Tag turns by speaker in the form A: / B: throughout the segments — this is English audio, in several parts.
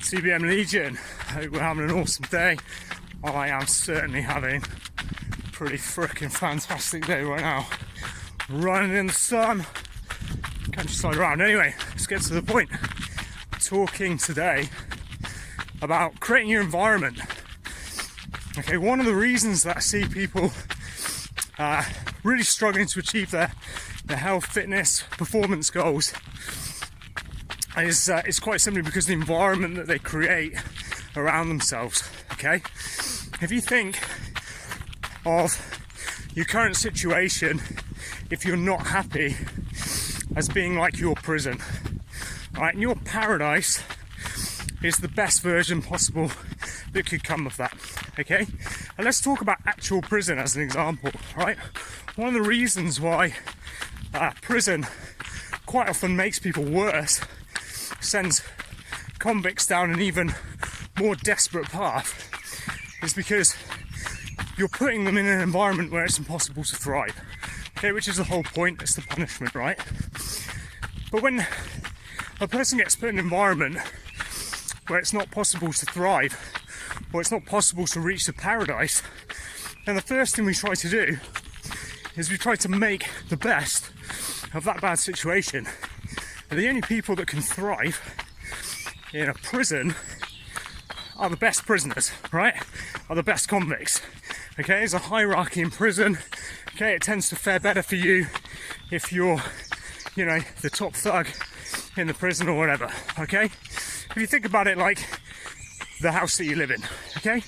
A: CBM Legion, hope we're having an awesome day. I am certainly having a pretty freaking fantastic day right now. Running in the sun, countryside around. Anyway, let's get to the point. Talking today about creating your environment. Okay, one of the reasons that I see people really struggling to achieve their health, fitness, performance goals is quite simply because of the environment that they create around themselves. Okay, if you think of your current situation, if you're not happy, as being like your prison, right, and your paradise is the best version possible that could come of that. Okay, and let's talk about actual prison as an example. Right, one of the reasons why prison quite often makes people worse, sends convicts down an even more desperate path, is because you're putting them in an environment where it's impossible to thrive. Okay, which is the whole point, it's the punishment, right? But when a person gets put in an environment where it's not possible to thrive, or it's not possible to reach the paradise, then the first thing we try to do is we try to make the best of that bad situation. And the only people that can thrive in a prison are the best prisoners, right? Are the best convicts. Okay, there's a hierarchy in prison. Okay, it tends to fare better for you if you're, you know, the top thug in the prison or whatever. Okay, if you think about it like the house that you live in. Okay,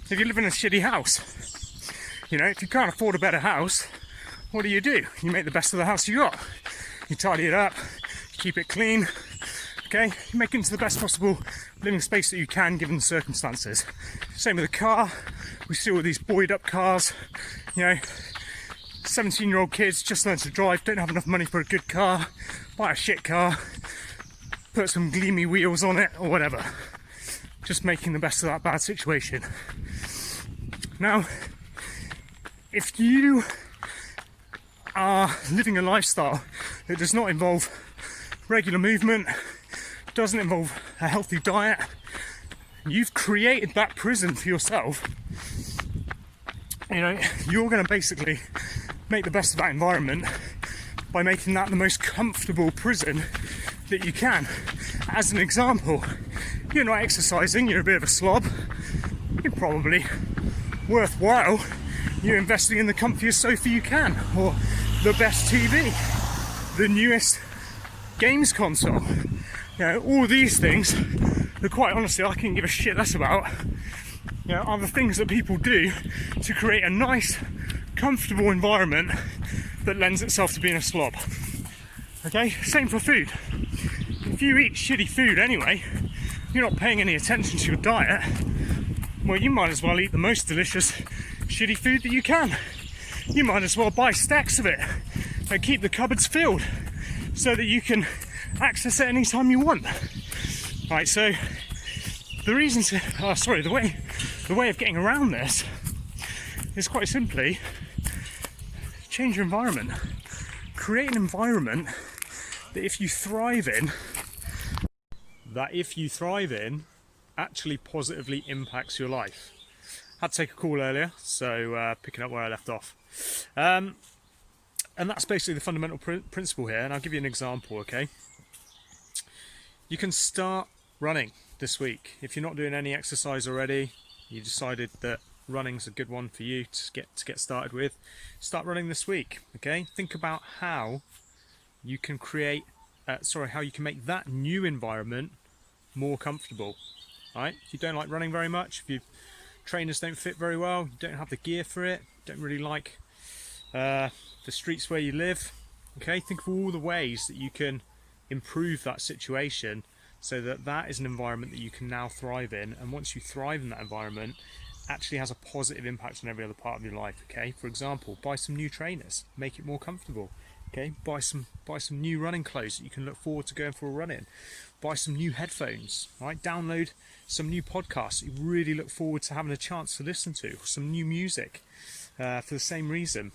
A: if you live in a shitty house, you know, if you can't afford a better house, what do? You make the best of the house you got. You tidy it up, keep it clean, okay? You make it into the best possible living space that you can given the circumstances. Same with a car. We see all these buoyed up cars, you know, 17-year-old kids just learn to drive, don't have enough money for a good car, buy a shit car, put some gleamy wheels on it or whatever. Just making the best of that bad situation. Now, if you are living a lifestyle that does not involve regular movement, doesn't involve a healthy diet, you've created that prison for yourself. You know, you're going to basically make the best of that environment by making that the most comfortable prison that you can. As an example, you're not exercising, you're a bit of a slob, you're probably worthwhile you're investing in the comfiest sofa you can, or the best TV, the newest games console. You know, all these things that quite honestly I couldn't give a shit less about, you know, are the things that people do to create a nice, comfortable environment that lends itself to being a slob. Okay, same for food. If you eat shitty food anyway, you're not paying any attention to your diet, well, you might as well eat the most delicious shitty food that you can. You might as well buy stacks of it and keep the cupboards filled so that you can access it anytime you want. Right, so the way of getting around this is quite simply change your environment. Create an environment that if you thrive in, actually positively impacts your life. Had to take a call earlier, so picking up where I left off. And that's basically the fundamental principle here, and I'll give you an example, okay? You can start running this week. If you're not doing any exercise already, you decided that running's a good one for you to get started with, start running this week, okay? Think about how you can how you can make that new environment more comfortable, right? If you don't like running very much, if your trainers don't fit very well, you don't have the gear for it, don't really like the streets where you live, okay, think of all the ways that you can improve that situation so that that is an environment that you can now thrive in, and once you thrive in that environment, actually has a positive impact on every other part of your life. Okay, for example, buy some new trainers, make it more comfortable. Okay, buy some new running clothes that you can look forward to going for a run in. Buy some new headphones, right? Download some new podcasts that you really look forward to having a chance to listen to, some new music for the same reason.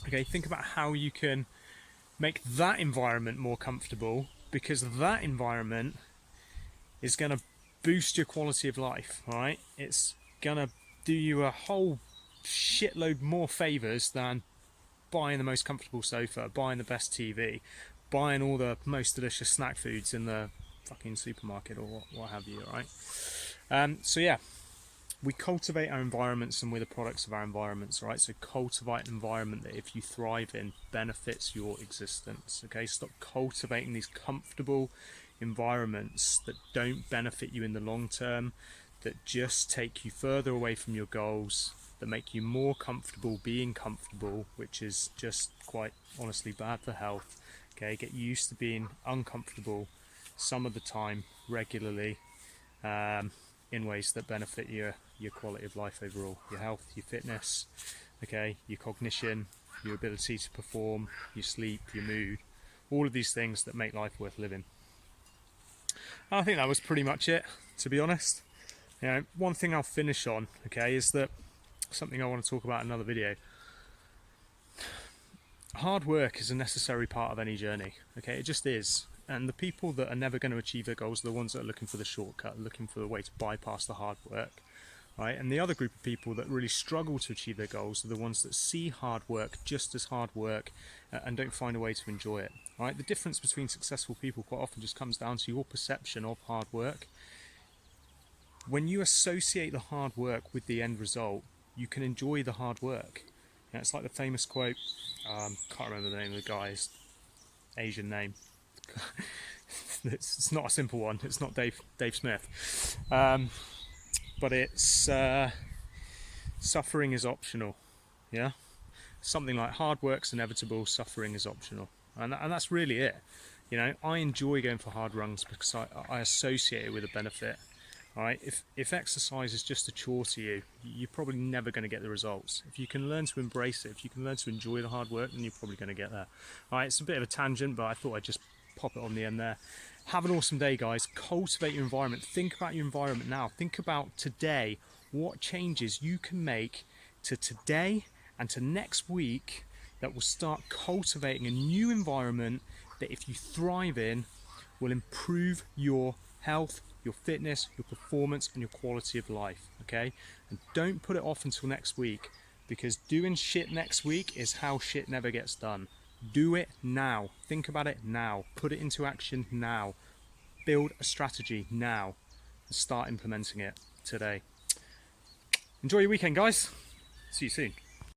A: Okay, think about how you can make that environment more comfortable, because that environment is going to boost your quality of life, all right? It's going to do you a whole shitload more favors than buying the most comfortable sofa, buying the best TV, buying all the most delicious snack foods in the fucking supermarket or what have you, right? So yeah, we cultivate our environments and we're the products of our environments, right? So cultivate an environment that if you thrive in benefits your existence, okay? Stop cultivating these comfortable environments that don't benefit you in the long term, that just take you further away from your goals, that make you more comfortable being comfortable, which is just quite honestly bad for health, okay? Get used to being uncomfortable some of the time, regularly, in ways that benefit your quality of life overall, your health, your fitness, okay, your cognition, your ability to perform, your sleep, your mood, all of these things that make life worth living. And I think that was pretty much it, to be honest. You know, one thing I'll finish on, okay, is that something I want to talk about in another video. Hard work is a necessary part of any journey, okay, it just is. And the people that are never going to achieve their goals are the ones that are looking for the shortcut, looking for the way to bypass the hard work, right? And the other group of people that really struggle to achieve their goals are the ones that see hard work just as hard work and don't find a way to enjoy it, right? The difference between successful people quite often just comes down to your perception of hard work. When you associate the hard work with the end result, you can enjoy the hard work. You know, it's like the famous quote, can't remember the name of the guy's Asian name. It's not a simple one. It's not Dave Smith, but it's suffering is optional. Yeah, something like hard work's inevitable, suffering is optional, and that's really it. You know, I enjoy going for hard runs because I associate it with a benefit. All right, if exercise is just a chore to you, you're probably never going to get the results. If you can learn to embrace it, if you can learn to enjoy the hard work, then you're probably going to get there. All right, it's a bit of a tangent, but I thought I'd just pop it on the end there. Have an awesome day, guys. Cultivate your environment. Think about your environment now. Think about today, what changes you can make to today and to next week that will start cultivating a new environment that, if you thrive in, will improve your health, your fitness, your performance, and your quality of life, okay? And don't put it off until next week, because doing shit next week is how shit never gets done. Do it now. Think about it now. Put it into action now. Build a strategy now and start implementing it today. Enjoy your weekend, guys. See you soon.